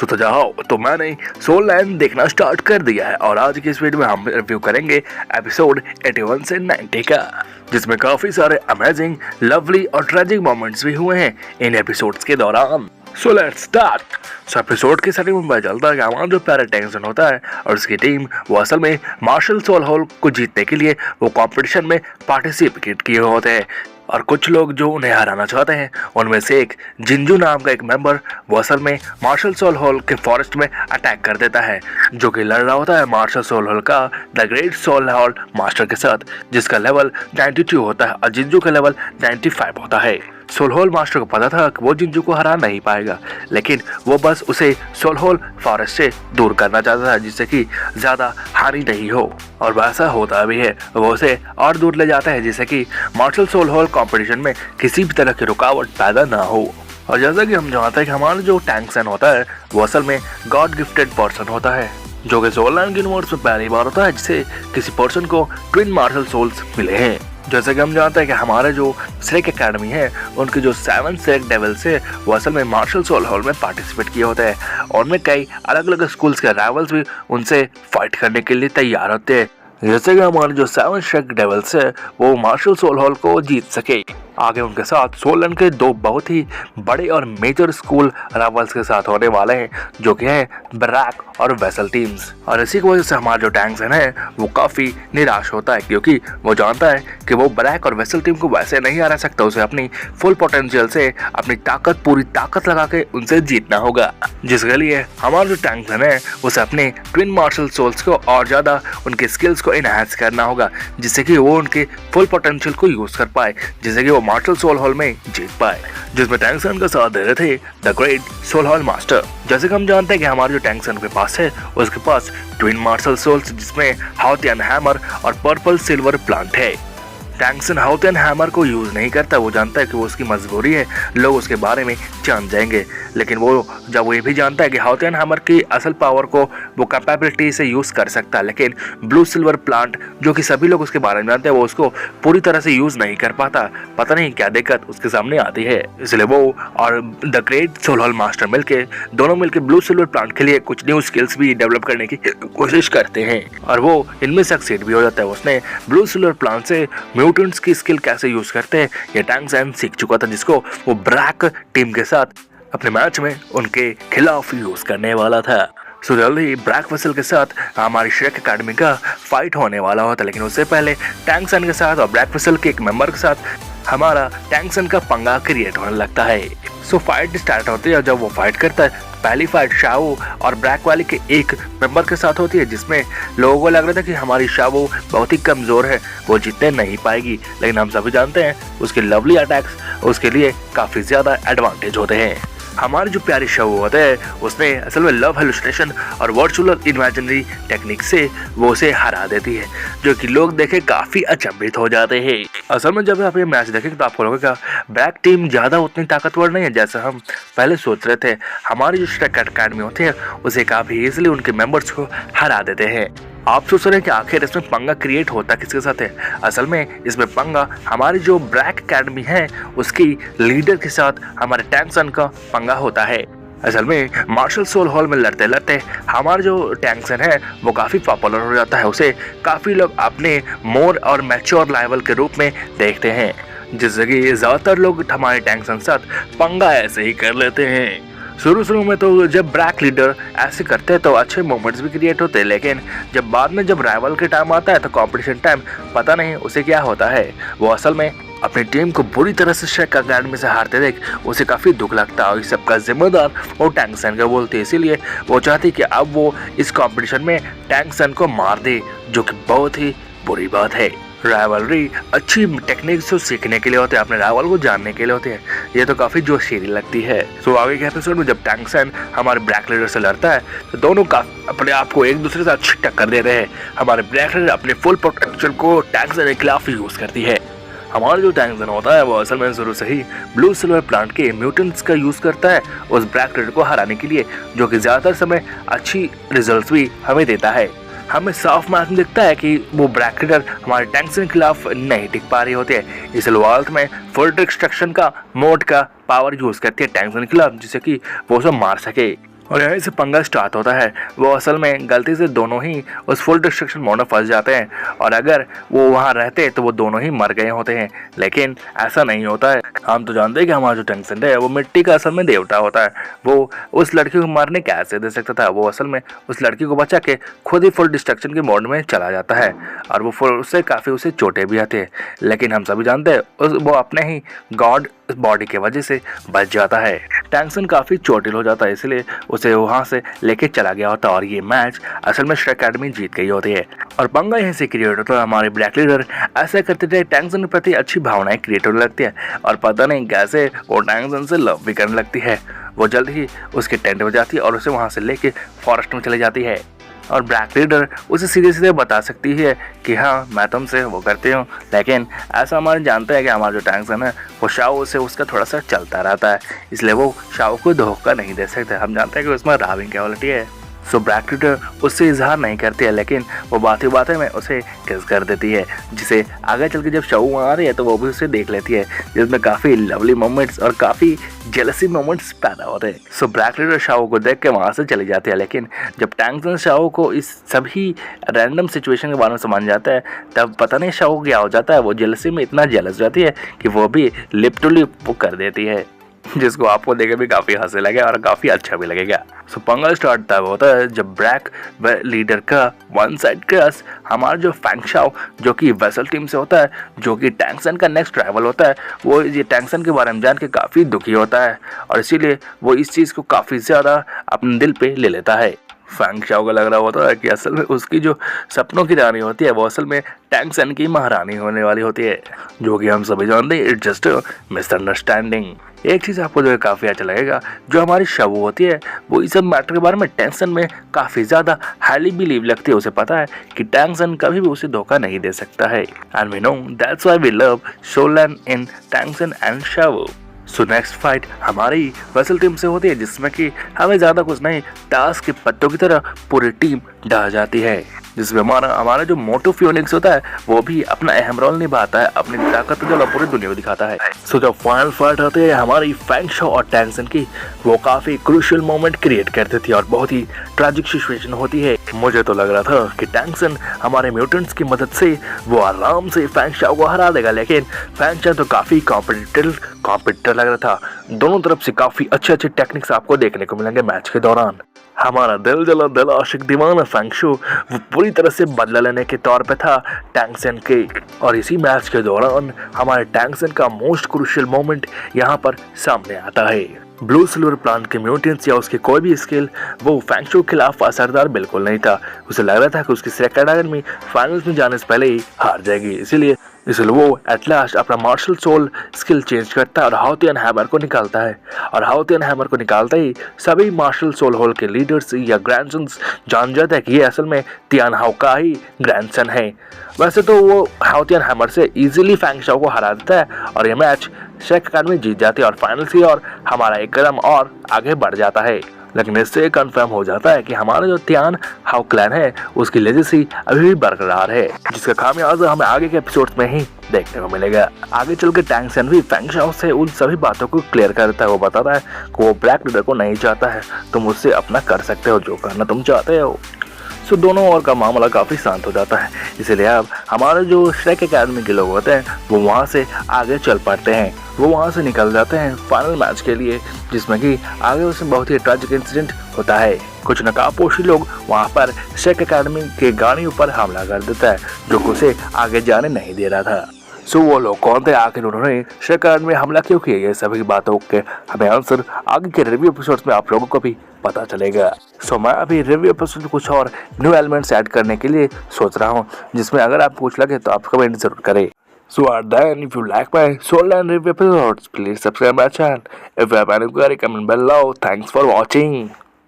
तो जाओ, तो मैंने सोल लाइन देखना स्टार्ट कर दिया है और आज की इस वीडियो में हम रिव्यू करेंगे एपिसोड 81 से 90 का, जिसमें काफी सारे अमेजिंग, लवली और ट्रेजिक मोमेंट्स भी हुए हैं इन एपिसोड्स के दौरान। So let's start. एपिसोड की स्टार्टिंग में पता चलता है कि हमारा जो प्यारा टेंशन होता है और उसकी टीम वो असल में मार्शल सोल हॉल को जीतने के लिए वो कंपटीशन में पार्टिसिपेट किए होते हैं और कुछ लोग जो उन्हें हराना चाहते हैं उनमें से एक जिंजू नाम का एक मेंबर वो असल में मार्शल सोल हॉल के फॉरेस्ट में अटैक कर देता है, जो कि लड़ रहा होता है मार्शल सोल हॉल का the great soul hall master के साथ, जिसका लेवल 92 होता है और जिंजू का लेवल 95 होता है। सोल हॉल मास्टर को पता था कि वो जिंजू को हरा नहीं पाएगा, लेकिन वो बस उसे सोल हॉल फॉरेस्ट से दूर करना चाहता था जिससे कि ज्यादा हानि नहीं हो, और वैसा होता भी है। वो उसे और दूर ले जाता है जिससे कि मार्शल सोल हॉल कंपटीशन में किसी भी तरह की रुकावट पैदा ना हो। और जैसा कि हम जानते हैं कि हमारा जो टैंक सन होता है वो असल में गॉड गिफ्टेड पर्सन होता है, जो कि सोल लाइन यूनिवर्स में पहली बार होता है जिसे किसी पर्सन को ट्विन मार्शल सोल्स मिले हैं। जैसे कि हम जानते हैं कि हमारे जो स्नेक एकेडमी है उनके जो 7 स्नेक डेविल्स है वो असल में मार्शल सोल हॉल में पार्टिसिपेट किए होते हैं और उनमें कई अलग अलग स्कूल्स के राइवल्स भी उनसे फाइट करने के लिए तैयार होते हैं, जैसे कि हमारे जो 7 स्नेक डेविल्स है वो मार्शल सोल हॉल को जीत सके। आगे उनके साथ सोलन के दो बहुत ही बड़े और मेजर स्कूल राइवल्स के साथ होने वाले हैं, जो कि हैं ब्रैक और वेसल टीम्स। और इसी की वजह से हमारा जो टैंक सन है वो काफी निराश होता है, क्योंकि वो जानता है कि वो ब्रैक और वेसल टीम को वैसे नहीं हरा सकता, उसे अपनी फुल पोटेंशियल से अपनी पूरी ताकत लगा के उनसे जीतना होगा, जिसके लिए हमारा जो टैंक सन है उसे अपने ट्विन मार्शल सोल्स को और ज्यादा उनके स्किल्स को इनहैंस करना होगा, जिससे कि वो उनके फुल पोटेंशियल को यूज कर पाए, जिससे कि वो मार्शल सोल हॉल में जीत पाए, जिसमें टैंक सन का साथ दे रहे थे the great soul hall master. जैसे कि हम जानते हैं कि हमारे जो टैंक सन के पास है उसके पास ट्विन मार्शल सोल्स जिसमें हाउतियन हैमर और पर्पल सिल्वर प्लांट है। टैंक सन हाउतियन हैमर को यूज नहीं करता, वो जानता है कि वो उसकी मजबूरी है, लोग उसके बारे में जान जाएंगे, लेकिन वो जब वो ये भी जानता है कि हाउतियन हैमर की असल पावर को वो कैपेबिलिटी से यूज कर सकता है, लेकिन ब्लू सिल्वर प्लांट जो कि सभी लोग उसके बारे में जानते हैं वो उसको पूरी तरह से यूज नहीं कर पाता, पता नहीं क्या दिक्कत उसके सामने आती है। इसलिए वो और the great soul hall master दोनों मिलकर ब्लू सिल्वर प्लांट के लिए कुछ न्यू स्किल्स भी डेवलप करने की कोशिश करते हैं और वो इनमें सक्सेड भी हो जाता है। उसने ब्लू सिल्वर प्लांट से म्यूटेंट्स की स्किल कैसे यूज करते हैं ये टैंक सन सीख चुका था, जिसको वो ब्रैक टीम के साथ अपने मैच में उनके खिलाफ यूज करने वाला था। सो जल्दी ब्रैक वेसल के साथ हमारी श्रेक एकेडमी का फाइट होने वाला होता, लेकिन उससे पहले टैंक सन के साथ और ब्रैक वेसल के एक मेंबर के साथ हमारा टैंक सन का पंगा क्रिएट होने लगता है। सो फाइट स्टार्ट होती है। जब वो फाइट करता है पहली फाइट शाओ और ब्रैक वाली के एक मेंबर के साथ होती है, जिसमें लोगों को लग रहा था कि हमारी शाओ बहुत ही कमजोर है, वो जीतने नहीं पाएगी, लेकिन हम सभी जानते हैं उसके लवली अटैक्स उसके लिए काफी ज्यादा एडवांटेज होते हैं। हमारी जो प्यारी शो होता है उसने असल में लव हेलुसिनेशन और वर्चुअल इमेजिनरी टेक्निक से वो उसे हरा देती है, जो कि लोग देखे काफी अचंभित हो जाते हैं। असल में जब आप ये मैच देखेंगे तो आपको लगेगा ब्रैक टीम ज्यादा उतनी ताकतवर नहीं है जैसा हम पहले सोच रहे थे। हमारी जो श्रेक एकेडमी होती है उसे काफी इजीली उनके मेंबर्स को हरा देते हैं। आप सोच रहे हैं कि आखिर इसमें पंगा क्रिएट होता किसके साथ है? असल में इसमें पंगा हमारी जो ब्रैक एकेडमी है उसकी लीडर के साथ हमारे टैंक सन का पंगा होता है। असल में मार्शल सोल हॉल में लड़ते लड़ते हमारा जो टैंक सन है वो काफी पॉपुलर हो जाता है, उसे काफी लोग अपने मोर और मैच्योर लाइवल के रूप में देखते हैं, जिससे कि ज्यादातर लोग हमारे टैंक सन के साथ पंगा ऐसे ही कर लेते हैं। शुरू में तो जब ब्रैक लीडर ऐसे करते हैं तो अच्छे मोमेंट्स भी क्रिएट होते हैं, लेकिन जब बाद में जब राइवल के टाइम आता है तो कंपटीशन टाइम पता नहीं उसे क्या होता है। वो असल में अपनी टीम को बुरी तरह से श्रेक एकेडमी से हारते देख उसे काफी दुख लगता है और इस सबका जिम्मेदार वो टैंक सन का बोलते हैं, इसीलिए वो चाहती कि अब वो इस कंपटीशन में टैंक सन को मार दे, जो कि बहुत ही बुरी बात है। राइवलरी अच्छी टेक्निक से सीखने के लिए होते हैं, अपने राइवल को जानने के लिए होते हैं, ये तो काफी जोशीली लगती है। सो आगे के एपिसोड में जब टैंक सन हमारे ब्रैक लीडर से लड़ता है तो दोनों का अपने आप को एक दूसरे से अच्छी टक्कर दे रहे हैं। हमारे ब्रैक लीडर अपने फुल पोटेंशियल को टैंक सन के खिलाफ यूज करती है। हमारा जो टैंक सन होता है वो असल में शुरू से ही ब्लू सिल्वर प्लांट के म्यूटेंट्स का यूज करता है उस ब्रैक लीडर को हराने के लिए, जो कि ज्यादातर समय अच्छी रिजल्ट्स भी हमें देता है। हमें साफ मैच में दिखता है कि वो ब्रैक लीडर हमारे टैंक सन के खिलाफ नहीं टिक पा रही होती है, इसलिए वो में फुल डिस्ट्रक्शन का मोड का पावर यूज करती है टैंक सन के खिलाफ, जिससे कि वो उसे मार सके। और यहीं से पंगा स्टार्ट होता है। वो असल में गलती से दोनों ही उस फुल डिस्ट्रक्शन मोड में फंस जाते हैं और अगर वो वहाँ रहते तो वो दोनों ही मर गए होते हैं, लेकिन ऐसा नहीं होता है। हम तो जानते हैं कि हमारा जो टंगसन है वो मिट्टी का असल में देवता होता है। वो उस लड़की को मारने कैसे दे सकता था। वो असल में उस लड़की को बचा के खुद ही फुल डिस्ट्रक्शन के मोड में चला जाता है और वो उससे काफ़ी उसे चोटें भी आती है, लेकिन हम सभी जानते हैं वो अपने ही गॉड बॉडी के वजह से बच जाता है। टैंगसन काफ़ी चोटिल हो जाता है, इसलिए उसे वहाँ से लेके चला गया होता है और ये मैच असल में श्रेक अकेडमी जीत गई होती है। और पंगा यहीं से क्रिएट होता है। हमारे ब्लैक लीडर ऐसा करते थे, टैंगसन के प्रति अच्छी भावनाएं क्रिएट होने लगती है और पता नहीं कैसे वो टैंगसन से लव भी करने लगती है। वो जल्द ही उसके टेंट में जाती है और उसे वहाँ से लेके फॉरेस्ट में चली जाती है और ब्लैक लीडर उसे सीधे सीधे बता सकती है कि हाँ मैं तुमसे वो करती हूँ, लेकिन ऐसा हमारे जानते हैं कि हमारा जो टैंगसन है वो शाओ से उसका थोड़ा सा चलता रहता है, इसलिए वो शाओ को धोखा नहीं दे सकते। हम जानते हैं कि उसमें राविंग क्वालिटी है। सो ब्लैक लीडर उससे इजहार नहीं करती है, लेकिन वो बातें में उसे किस कर देती है, जिसे आगे चल के जब शाओ आ रही है तो वो भी उसे देख लेती है, जिसमें काफ़ी लवली मोमेंट्स और काफ़ी जेलसी मोमेंट्स पैदा होते हैं। सो ब्लैक लीडर शाओ को देख के वहाँ से चली जाती है, लेकिन जब टैंगसन शाओ को इस सभी रैंडम सिचुएशन के बारे में समझ जाता है तब पता नहीं शाओ क्या हो जाता है। वो जेलसी में इतना जेलस जाती है कि वो भी लिप टू लिप वो कर देती है, जिसको आपको देखे भी काफ़ी हंसे लगे और काफ़ी अच्छा भी लगेगा। सो पंगा स्टार्ट तब होता है जब ब्लैक लीडर का वन साइड क्रश हमारा जो फैंग शाओ जो कि वेसल टीम से होता है, जो कि टैंगसन का नेक्स्ट राइवल होता है, वो ये टैंगसन के बारे में जान के काफ़ी दुखी होता है और इसीलिए वो इस चीज़ को काफ़ी ज़्यादा अपने दिल पे ले लेता है। फैंग शाओ को लग रहा होता है कि असल में उसकी जो सपनों की रानी होती है वो असल में टैंगसन की महारानी होने वाली होती है, जो कि हम सभी जानते हैं इट्स जस्ट मिसअंडरस्टैंडिंग। एक चीज़ आपको जो है काफ़ी अच्छा लगेगा, जो हमारी शाओ होती है वो इस सब मैटर के बारे में टैंगसन में काफ़ी ज़्यादा हाईली बिलीव लगती है। उसे पता है कि टैंगसन कभी भी उसे धोखा नहीं दे सकता है and we know that's why we love सोलन इन टैंगसन एंड शाओ। सो नेक्स्ट फाइट हमारी वेसल टीम से होती है, जिसमें कि हमें ज़्यादा कुछ नहीं टास्क के पत्तों की तरह पूरी टीम ढह जाती है, जिसमें हमारा जो मोटो फियोनिक्स होता है वो भी अपना अहम रोल निभाता है, अपनी ताकत जो पूरी दुनिया को दिखाता है। सो जब फाइनल फाइट होती है हमारी फैंग शाओ और टैंगसन की, वो काफ़ी क्रूशियल मोमेंट क्रिएट करती थी और बहुत ही ट्रैजिक सिचुएशन होती है। मुझे तो लग रहा था कि टैंगसन हमारे म्यूटेंट्स की मदद से वो आराम से फैंग शाओ को हरा देगा, लेकिन फैंग शाओ तो काफ़ी कॉम्पिटिटर लग रहा था। दोनों तरफ से काफ़ी अच्छे टेक्निक्स आपको देखने को मिलेंगे मैच के दौरान। हमारा दिल जला दिल आशिक दीवाना फैंग शाओ वो पूरी तरह से बदला लेने के तौर पे था टैंगसन के, और इसी मैच के दौरान हमारे टैंगसन का मोस्ट क्रूशियल मोमेंट यहाँ पर सामने आता है। ब्लू सिल्वर प्लांट के म्यूटेंट्स या उसके कोई भी स्किल वो फैंग शाओ के खिलाफ असरदार बिल्कुल नहीं था। उसे लग रहा था कि उसकी श्रेक अकेडमी फाइनल्स में जाने से पहले ही हार जाएगी, इसलिए वो एट लास्ट अपना मार्शल सोल स्किल चेंज करता है और हाओतियन हैमर को निकालता है, और हाओतियन हैमर को निकालते ही सभी मार्शल सोल होल के लीडर्स या ग्रैंडसन्स जान जाते हैं कि ये असल में तियान हाओ का ही ग्रैंडसन है। वैसे तो वो हाओतियन हैमर से इजीली फैंग शाओ को हरा देता है और ये मैच श्रेक अकेडमी जीत जाती है और फाइनल्स की और हमारा एक कदम और आगे बढ़ जाता है। लेकिन इससे कंफर्म हो जाता है कि हमारा जो तियान हाओ क्लैन है उसकी लेजेसी अभी भी बरकरार है, जिसका खामियाजा हमें आगे के एपिसोड्स में ही देखने को मिलेगा। आगे चल के टैंगसन भी फैंग शाओ से उन सभी बातों को क्लियर करता है। वो बताता है कि वो ब्लैक लीडर को नहीं चाहता है, तुम उससे अपना कर सकते हो जो करना तुम चाहते हो। सो दोनों ओर का मामला काफ़ी शांत हो जाता है, इसीलिए अब हमारे जो श्रेक अकेडमी के लोग होते हैं वो वहाँ से आगे चल पाते हैं। वो वहाँ से निकल जाते हैं फाइनल मैच के लिए, जिसमें कि आगे उसमें बहुत ही ट्रैजिक इंसिडेंट होता है। कुछ नकाबपोशी लोग वहाँ पर श्रेक अकेडमी के गाड़ी ऊपर हमला कर देता है, जो उसे आगे जाने नहीं दे रहा था। सो वो लोग कौन थे, आखिर उन्होंने श्रेक अकेडमी में हमला क्यों किया, ये सभी बातों के हमें आंसर आगे के रिव्यू एपिसोड्स में आप लोगों को भी पता चलेगा। सो मैं अभी रिव्यू एपिसोड में कुछ और न्यू एलिमेंट्स ऐड करने के लिए सोच रहा हूँ, जिसमें अगर आपको कुछ लगे तो आप कमेंट जरूर करें। So then, if you like my Soul and Review episodes, please subscribe my channel. If you have any query, comment below. Thanks for watching.